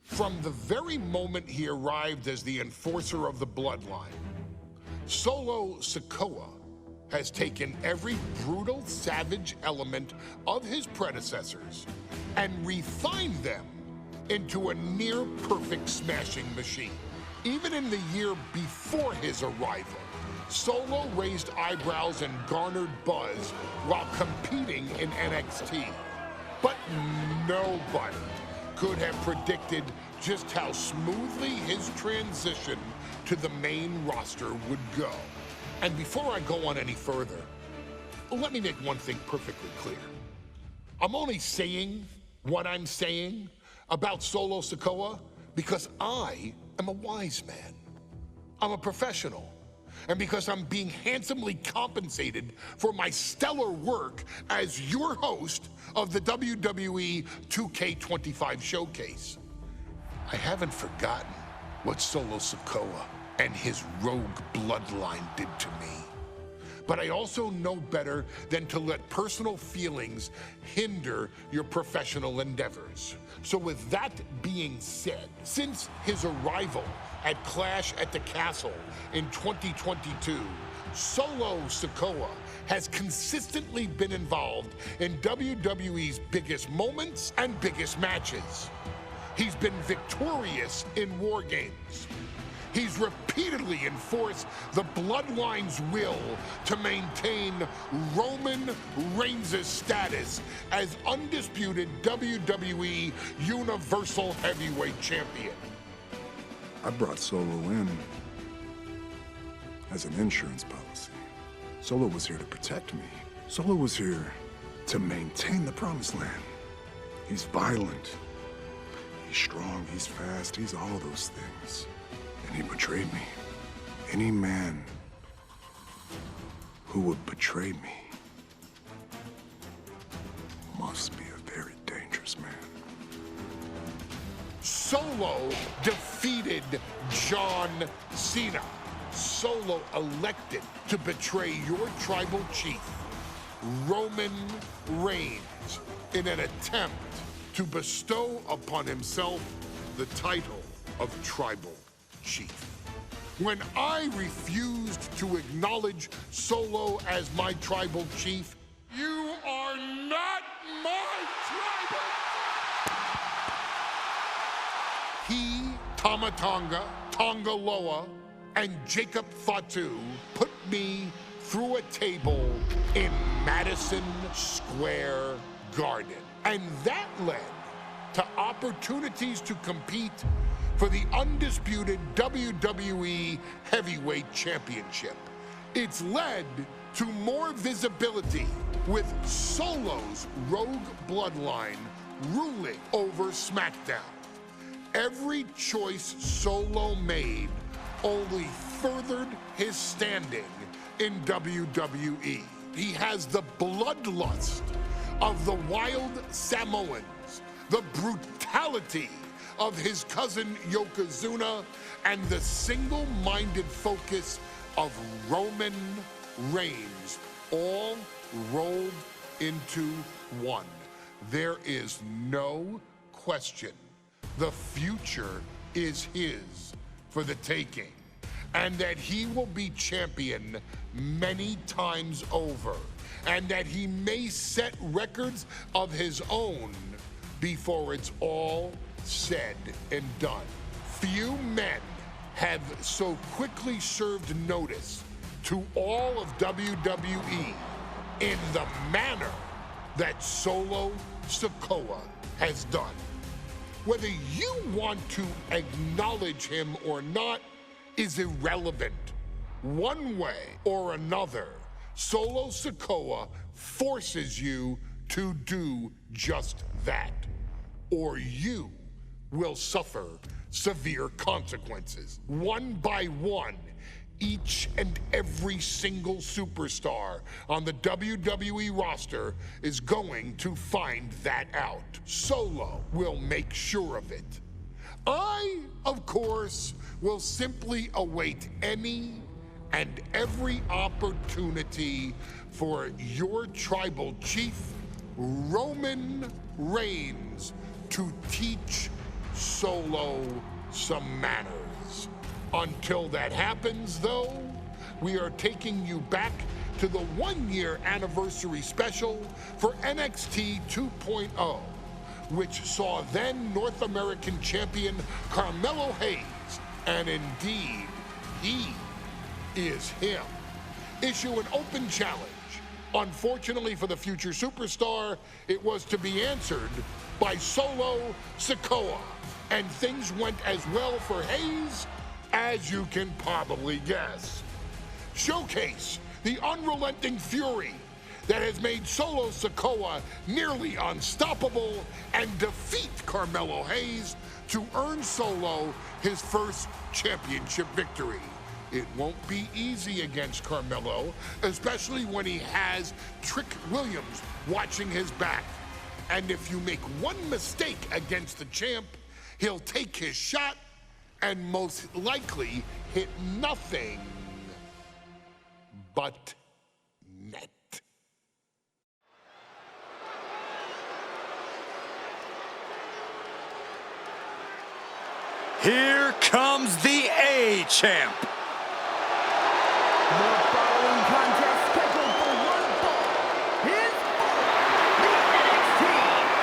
From the very moment he arrived as the enforcer of the bloodline, Solo Sikoa has taken every brutal, savage element of his predecessors and refined them into a near-perfect smashing machine. Even in the year before his arrival, Solo raised eyebrows and garnered buzz while competing in NXT. But nobody could have predicted just how smoothly his transition to the main roster would go. And before I go on any further, let me make one thing perfectly clear. I'm only saying what I'm saying about Solo Sikoa because I am a wise man. I'm a professional. And because I'm being handsomely compensated for my stellar work as your host of the WWE 2K25 showcase. I haven't forgotten what Solo Sikoa and his rogue bloodline did to me. But I also know better than to let personal feelings hinder your professional endeavors. So with that being said, since his arrival at Clash at the Castle in 2022, Solo Sikoa has consistently been involved in WWE's biggest moments and biggest matches. He's been victorious in War Games. He's repeatedly enforced the Bloodline's will to maintain Roman Reigns' status as undisputed WWE Universal Heavyweight Champion. I brought Solo in as an insurance policy. Solo was here to protect me. Solo was here to maintain the Promised Land. He's violent. He's strong, he's fast, he's all those things. And he betrayed me. Any man who would betray me must be a very dangerous man. Solo defeated John Cena. Solo elected to betray your tribal chief, Roman Reigns, in an attempt to bestow upon himself the title of tribal chief. When I refused to acknowledge Solo as my tribal chief, you are not my tribal. He, Tamatonga, Tongaloa, and Jacob Fatu put me through a table in Madison Square Garden. And that led to opportunities to compete for the undisputed WWE Heavyweight Championship. It's led to more visibility with Solo's rogue bloodline ruling over SmackDown. Every choice Solo made only furthered his standing in WWE. He has the bloodlust of the wild Samoans, the brutality of his cousin Yokozuna, and the single-minded focus of Roman Reigns, all rolled into one. There is no question the future is his for the taking, and that he will be champion many times over, and that he may set records of his own before it's all said and done. Few men have so quickly served notice to all of WWE in the manner that Solo Sikoa has done. Whether you want to acknowledge him or not is irrelevant. One way or another, Solo Sikoa forces you to do just that, or you will suffer severe consequences. One by one, each and every single superstar on the WWE roster is going to find that out. Solo will make sure of it. I, of course, will simply await any and every opportunity for your tribal chief, Roman Reigns, to teach Solo some manners. Until that happens, though, we are taking you back to the one-year anniversary special for NXT 2.0, which saw then North American champion Carmelo Hayes, and indeed, he is him, issue an open challenge. Unfortunately for the future superstar, it was to be answered by Solo Sikoa, and things went as well for Hayes as you can probably guess. Showcase the unrelenting fury that has made Solo Sikoa nearly unstoppable and defeat Carmelo Hayes to earn Solo his first championship victory. It won't be easy against Carmelo, especially when he has Trick Williams watching his back. And if you make one mistake against the champ, he'll take his shot and most likely hit nothing but net. Here comes the A-Champ. The following contest scheduled for one fall is for the NXT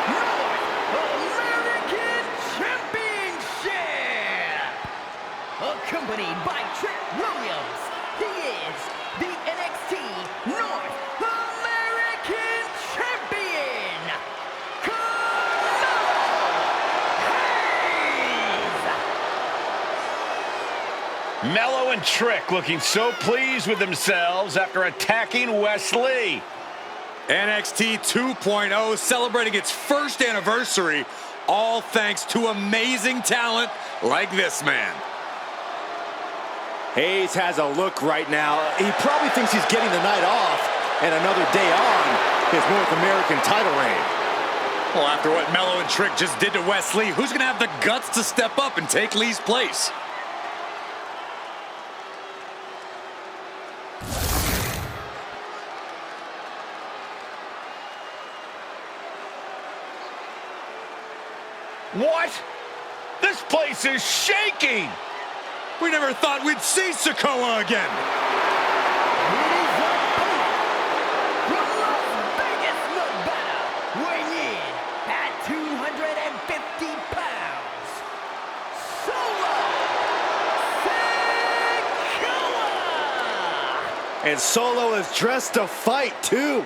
North American Championship. Accompanied by Trick Williams, he is the NXT North American Champion, Carmelo Hayes. Mello and Trick looking so pleased with themselves after attacking Wesley. NXT 2.0 celebrating its first anniversary, all thanks to amazing talent like this man. Hayes has a look right now. He probably thinks he's getting the night off and another day on his North American title reign. Well, after what Mello and Trick just did to Wesley, who's going to have the guts to step up and take Lee's place? What? This place is shaking! We never thought we'd see Sikoa again. His opponent from Las Vegas, Nevada, weighing in at 250 pounds, Solo Sikoa. And Solo is dressed to fight, too.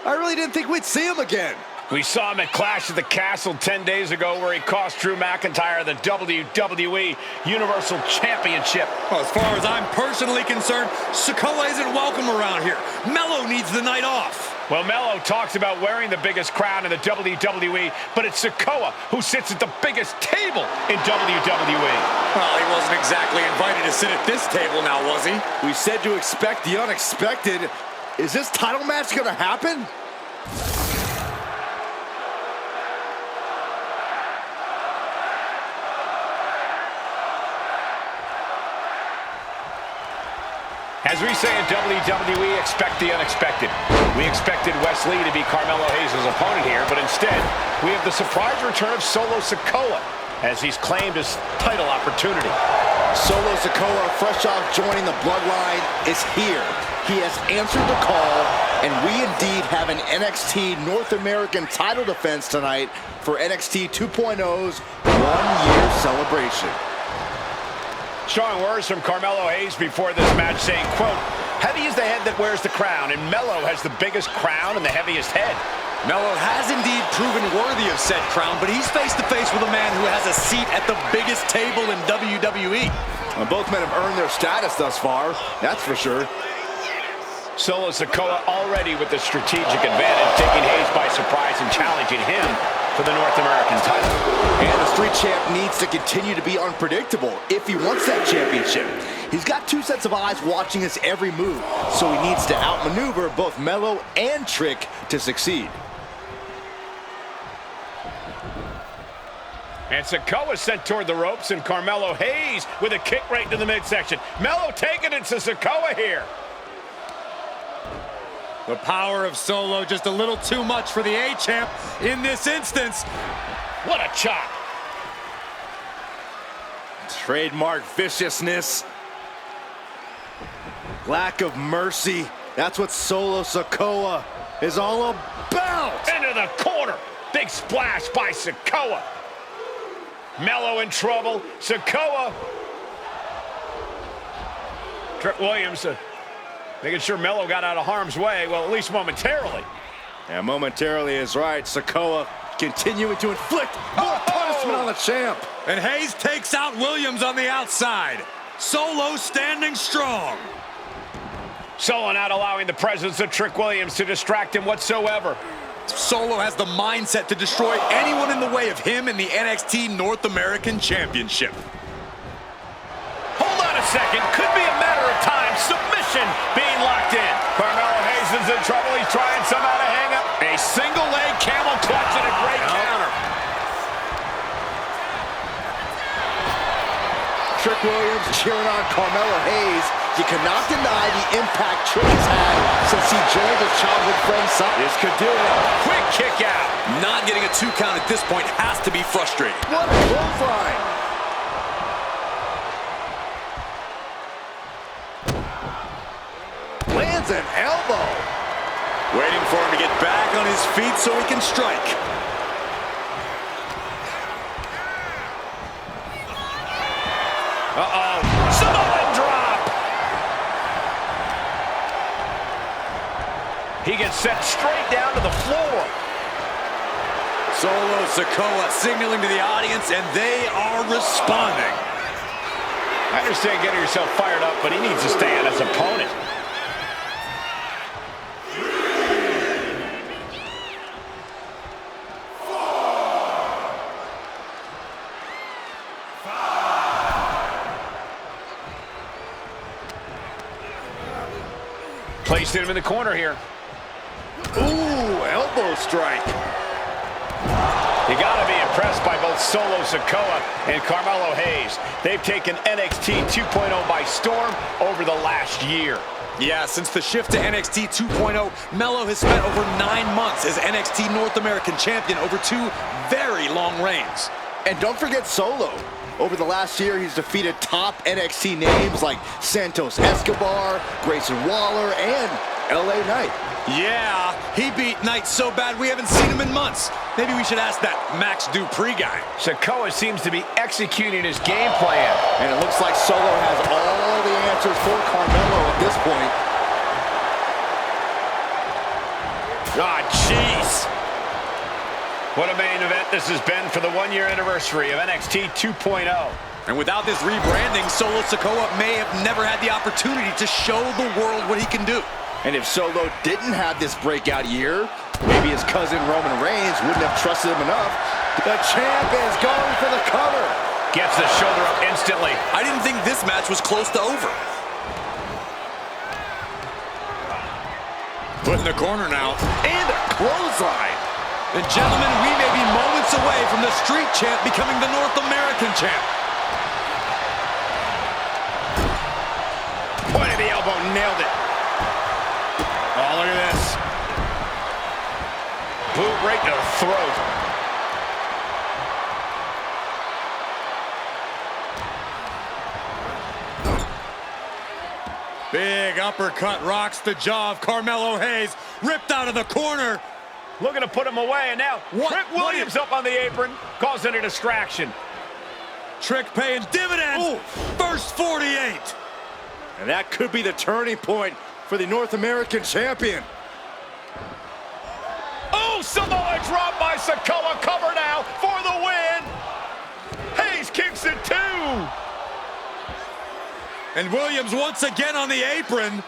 I really didn't think we'd see him again. We saw him at Clash at the Castle 10 days ago where he cost Drew McIntyre the WWE Universal Championship. Well, as far as I'm personally concerned, Sikoa isn't welcome around here. Mello needs the night off. Well, Mello talks about wearing the biggest crown in the WWE, but it's Sikoa who sits at the biggest table in WWE. Well, he wasn't exactly invited to sit at this table now, was he? We said to expect the unexpected. Is this title match going to happen? As we say in WWE, expect the unexpected. We expected Wesley to be Carmelo Hayes' opponent here, but instead, we have the surprise return of Solo Sikoa, as he's claimed his title opportunity. Solo Sikoa, fresh off joining the Bloodline, is here. He has answered the call, and we indeed have an NXT North American title defense tonight for NXT 2.0's one-year celebration. Strong words from Carmelo Hayes before this match saying, quote, "Heavy is the head that wears the crown, and Mello has the biggest crown and the heaviest head." Mello has indeed proven worthy of said crown, but he's face-to-face with a man who has a seat at the biggest table in WWE. And both men have earned their status thus far, that's for sure. Solo Sikoa already with the strategic advantage, taking Hayes by surprise and challenging him for the North American title. And the Street Champ needs to continue to be unpredictable if he wants that championship. He's got two sets of eyes watching his every move, so he needs to outmaneuver both Mello and Trick to succeed. And Sikoa sent toward the ropes, and Carmelo Hayes with a kick right to the midsection. Mello taking it to Sikoa here. The power of Solo just a little too much for the A-Champ in this instance. What a chop. Trademark viciousness. Lack of mercy. That's what Solo Sikoa is all about. Into the corner. Big splash by Sikoa. Melo in trouble. Sikoa. Trick Williams making sure Melo got out of harm's way. Well, at least momentarily. And momentarily is right. Sikoa continuing to inflict more punishment on the champ. And Hayes takes out Williams on the outside. Solo standing strong. Solo not allowing the presence of Trick Williams to distract him whatsoever. Solo has the mindset to destroy anyone in the way of him in the NXT North American Championship. Hold on a second. Could be a matter of time. Submission being locked in. Carmelo Hayes is in trouble. He's trying somehow to hang up. A single leg camel clutch and a great counter. Trick Williams cheering on Carmelo Hayes. You cannot deny the impact Trick has had since he joined his childhood friend son. This could do it. Quick kick out. Not getting a 2 count at this point has to be frustrating. What a clothesline. Lands an elbow. Waiting for him to get back on his feet so he can strike. Uh-oh. Samoan drop. He gets sent straight down to the floor. Solo Sikoa signaling to the audience, and they are responding. I understand getting yourself fired up, but he needs to stay on his opponent. Placed him in the corner here. Ooh, elbow strike. You got to be impressed by both Solo Sikoa and Carmelo Hayes. They've taken NXT 2.0 by storm over the last year. Yeah, since the shift to NXT 2.0, Melo has spent over 9 months as NXT North American Champion over 2 very long reigns. And don't forget Solo. Over the last year, he's defeated top NXT names like Santos Escobar, Grayson Waller, and LA Knight. Yeah, he beat Knight so bad we haven't seen him in months. Maybe we should ask that Max Dupree guy. Sikoa seems to be executing his game plan. And it looks like Solo has all the answers for Carmelo at this point. Ah, jeez. What a main event this has been for the 1-year anniversary of NXT 2.0. And without this rebranding, Solo Sikoa may have never had the opportunity to show the world what he can do. And if Solo didn't have this breakout year, maybe his cousin Roman Reigns wouldn't have trusted him enough. The champ is going for the cover. Gets the shoulder up instantly. I didn't think this match was close to over. Put in the corner now. And a clothesline. And gentlemen, we may be moments away from the Street Champ becoming the North American Champ. Point of the elbow, nailed it. Oh, look at this. Boot right to the throat. Big uppercut rocks the jaw of Carmelo Hayes. Ripped out of the corner. Looking to put him away, and now Trick Williams up on the apron, causing a distraction. Trick paying dividends. Ooh. First 48. And that could be the turning point for the North American champion. Oh, Samoa drop by Sikoa. Cover now for the win. Hayes kicks it too. And Williams once again on the apron.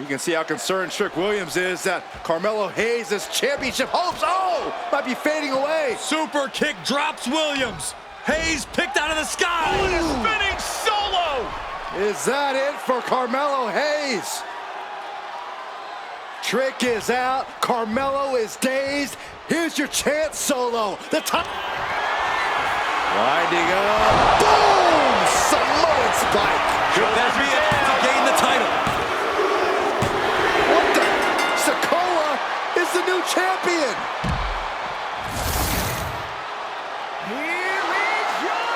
You can see how concerned Trick Williams is that Carmelo Hayes' championship hopes, might be fading away. Super kick drops Williams. Hayes picked out of the sky. Spinning Solo. Is that it for Carmelo Hayes? Trick is out. Carmelo is dazed. Here's your chance, Solo. The top. Winding up. Boom! Samoan spike. Could that be it to gain the title? What the? Sikoa is the new champion. Here is your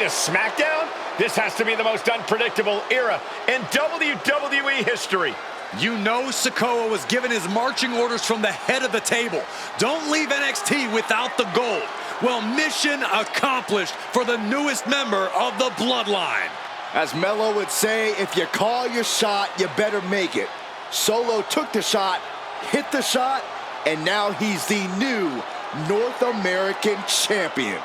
to SmackDown? This has to be the most unpredictable era in WWE history. You know Sikoa was given his marching orders from the head of the table. Don't leave NXT without the gold. Well, mission accomplished for the newest member of the Bloodline. As Melo would say, if you call your shot, you better make it. Solo took the shot, hit the shot, and now he's the new North American Champion.